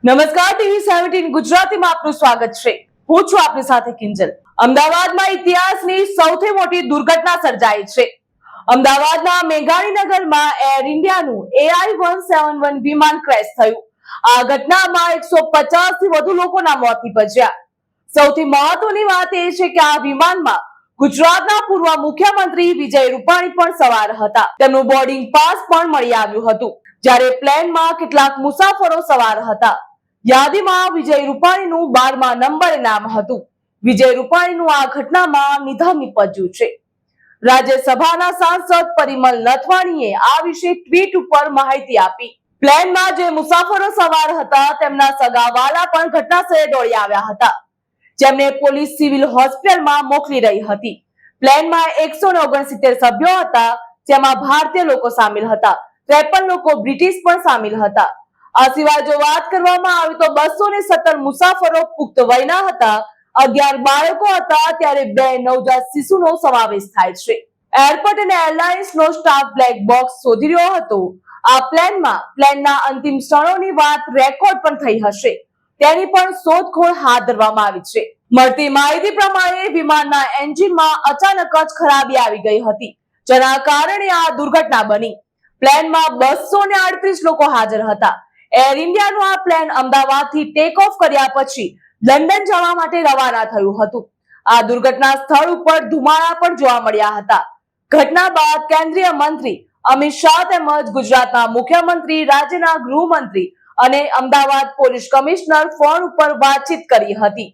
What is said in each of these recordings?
નમસ્કાર, ટીવી 17 ગુજરાતીમાં આપનું સ્વાગત છે. હું છું આપની સાથે કિંજલ. અમદાવાદમાં ઇતિહાસની સૌથી મોટી દુર્ઘટના સર્જાઈ છે. અમદાવાદના મેઘાણીનગરમાં એર ઇન્ડિયાનું AI-171 વિમાન ક્રેશ થયું. આ ઘટનામાં 150 થી વધુ લોકોના મોત નીપજ્યા. સૌથી મહત્વની વાત એ છે કે આ વિમાનમાં ગુજરાતના પૂર્વ મુખ્યમંત્રી વિજય રૂપાણી પણ સવાર હતા. તેમનું બોર્ડિંગ પાસ પણ મળી આવ્યું હતું. જ્યારે પ્લેનમાં કેટલાક મુસાફરો સવાર હતા. યાદીમાં વિજય રૂપાણીનું 12મા નંબરે નામ હતું. વિજય રૂપાણીનું આ ઘટનામાં નિધન નીપજ્યું છે. રાજ્યસભાના સાંસદ પરિમલ નથવાણીએ આ વિશે ટ્વીટ ઉપર માહિતી આપી. પ્લેનમાં જે મુસાફરો સવાર હતા તેમના સગાવાલા પણ ઘટનાસ્થળે દોડી આવ્યા હતા, જેમને પોલીસ સિવિલ હોસ્પિટલમાં મોકલી રહી હતી. પ્લેનમાં 169 સભ્યો હતા, જેમાં ભારતીય લોકો સામેલ હતા. 53 લોકો બ્રિટિશ પણ સામેલ હતા. આ સિવાય જો વાત કરવામાં આવે તો 217 મુસાફરો પુખ્ત વયના હતા, 11 બાળકો હતા, ત્યારે 2 નવજાત શિશુનો સમાવેશ થાય છે. એરપોર્ટ અને એરલાઇન્સનો સ્ટાફ બ્લેક બોક્સ શોધી રહ્યો હતો. આ પ્લેનના અંતિમ ક્ષણોની વાત રેકોર્ડ પણ થઈ હશે, તેની પણ શોધખોળ હાથ ધરવામાં આવી છે. મળતી માહિતી પ્રમાણે વિમાનના એન્જિનમાં અચાનક જ ખરાબી આવી ગઈ હતી, જેના કારણે આ દુર્ઘટના બની. પ્લેનમાં 238 લોકો હાજર હતા. એર ઇન્ડિયાનું આ પ્લેન અમદાવાદથી ટેક ઓફ કર્યા પછી લંડન જવા માટે રવાના થયું હતું. આ દુર્ઘટના સ્થળ ઉપર ધુમાડા પણ જોવા મળ્યા હતા. ઘટના બાદ કેન્દ્રીય મંત્રી અમિત શાહ તેમજ ગુજરાતના મુખ્યમંત્રી, રાજ્યના ગૃહમંત્રી અને અમદાવાદ પોલીસ કમિશનર ફોન ઉપર વાતચીત કરી હતી.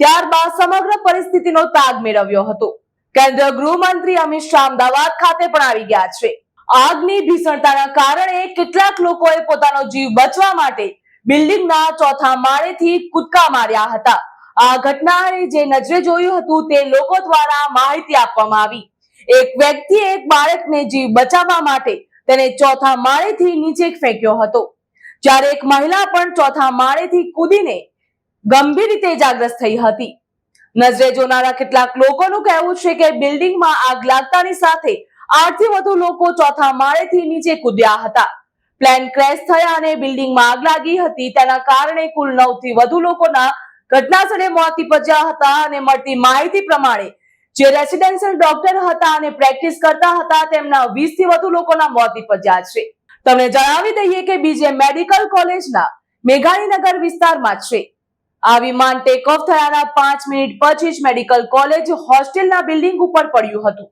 ત્યારબાદ સમગ્ર પરિસ્થિતિનો તાગ મેળવ્યો હતો. કેન્દ્રીય ગૃહમંત્રી અમિત શાહ અમદાવાદ ખાતે પણ આવી ગયા છે. આગની ભીષણતાના કારણે કેટલાક લોકોએ પોતાનો જીવ બચવા માટે બિલ્ડિંગના 4થા માળેથી કૂદકા માર્યા હતા. આ ઘટનાને જે નજરે જોયું હતું તે લોકો દ્વારા માહિતી આપવામાં આવી. એક વ્યક્તિએ એક બાળકને જીવ બચાવવા માટે તેને 4થા માળેથી નીચે ફેંક્યો હતો, જ્યારે એક મહિલા પણ 4થા માળેથી કૂદીને ગંભીર રીતે ઇજાગ્રસ્ત થઈ હતી. નજરે જોનારા કેટલાક લોકોનું કહેવું છે કે બિલ્ડિંગમાં આગ લાગતાની સાથે 8 થી વધુ લોકો 4થા માળેથી નીચે કૂદ્યા હતા. પ્લેન ક્રેશ થયા અને બિલ્ડિંગમાં આગ લાગી હતી. તેના કારણે કુલ 9 થી વધુ લોકોના ઘટનાસ્થળે મોત નીપજ્યા હતા અને મળતી માહિતી પ્રમાણે જે રેસિડેન્શિયલ ડોક્ટર હતા અને પ્રેક્ટિસ કરતા હતા તેમના 20 થી વધુ લોકોના મોત નીપજ્યા છે. તમને જણાવી દઈએ કે બીજે મેડિકલ કોલેજના મેઘાણીનગર વિસ્તારમાં છે. આ વિમાન ટેક ઓફ થયાના 5 મિનિટ પછી જ મેડિકલ કોલેજ હોસ્ટેલના બિલ્ડિંગ ઉપર પડ્યું હતું.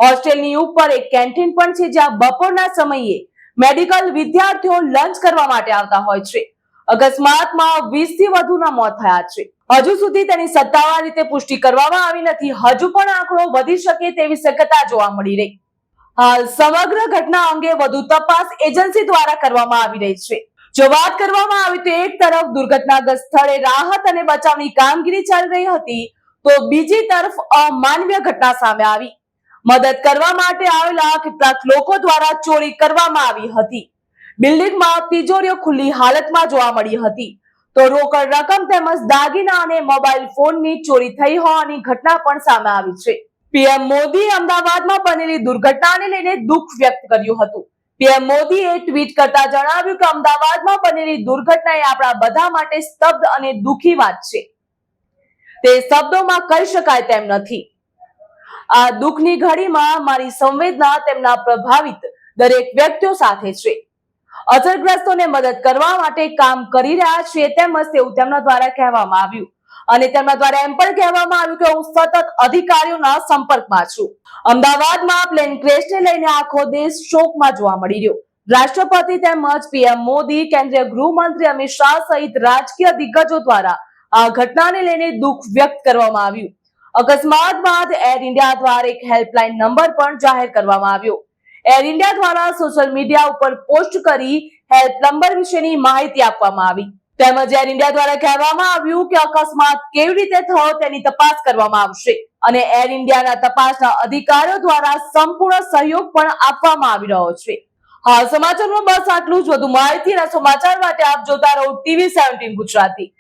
હોસ્ટેલની ઉપર એક કેન્ટીન પણ છે, જ્યાં બપોરના સમયે મેડિકલ વિદ્યાર્થીઓ લંચ કરવા માટે આવતા હોય છે. અકસ્માતમાં 20 થી વધુના મોત થયા છે. હજુ સુધી તેની સત્તાવાર રીતે પુષ્ટિ કરવામાં આવી નથી. હજુ પણ આંકડો વધી શકે તેવી શક્યતા જોવા મળી રહી. હાલ સમગ્ર ઘટના અંગે વધુ તપાસ એજન્સી દ્વારા કરવામાં આવી રહી છે. જો વાત કરવામાં આવે તો એક તરફ દુર્ઘટનાગ્રસ્ત સ્થળે રાહત અને બચાવની કામગીરી ચાલી રહી હતી, તો બીજી તરફ અમાનવીય ઘટના સામે આવી. મદદ કરવા માટે આવેલા કેટલાક લોકો દ્વારા ચોરી કરવામાં આવી હતી. બિલ્ડિંગમાં તિજોરીઓ ખુલ્લી હાલતમાં જોવા મળી હતી, તો રોકડ રકમ તેમજ દાગીના અને મોબાઈલ ફોનની ચોરી થઈ હોવાની ઘટના પણ સામે આવી છે. પીએમ મોદીએ અમદાવાદમાં બનેલી દુર્ઘટનાને લઈને દુઃખ વ્યક્ત કર્યું હતું. પીએમ મોદીએ ટ્વીટ કરતા જણાવ્યું કે અમદાવાદમાં બનેલી દુર્ઘટના એ આપણા બધા માટે સ્તબ્ધ અને દુઃખી વાત છે. તે શબ્દોમાં કહી શકાય તેમ નથી. આ દુઃખની ઘડીમાં મારી સંવેદના તેમના પ્રભાવિત દરેક વ્યક્તિઓ સાથે છે. અસરગ્રસ્તોને મદદ કરવા માટે કામ કરી રહ્યા છીએ તેમજ તેવું તેમના દ્વારા કહેવામાં આવ્યું. અને તેમના દ્વારા એમ પણ કહેવામાં આવ્યું કે હું સતત અધિકારીઓના સંપર્કમાં છું. અમદાવાદમાં પ્લેન ક્રેશને લઈને આખો દેશ શોકમાં જોવા મળી રહ્યો. રાષ્ટ્રપતિ તેમજ પીએમ મોદી, કેન્દ્રીય ગૃહમંત્રી અમિત શાહ સહિત રાજકીય દિગ્ગજો દ્વારા આ ઘટનાને લઈને દુઃખ વ્યક્ત કરવામાં આવ્યું. અકસ્માત બાદ એર ઇન્ડિયા દ્વારા એક હેલ્પલાઇન નંબર પણ જાહેર કરવામાં આવ્યો. એર ઇન્ડિયા દ્વારા સોશિયલ મીડિયા ઉપર પોસ્ટ કરી હેલ્પ નંબર વિશેની માહિતી આપવામાં આવી. તેમજ એર ઇન્ડિયા દ્વારા કહેવામાં આવ્યું કે અકસ્માત કેવી રીતે થયો તેની તપાસ કરવામાં આવશે અને એર ઇન્ડિયાના તપાસના અધિકારીઓ દ્વારા સંપૂર્ણ સહયોગ પણ આપવામાં આવી રહ્યો છે. હાલ સમાચારમાં બસ આટલું જ. વધુ માહિતી અને સમાચાર માટે આપ જોતા રહો ટીવી 17 ગુજરાતી.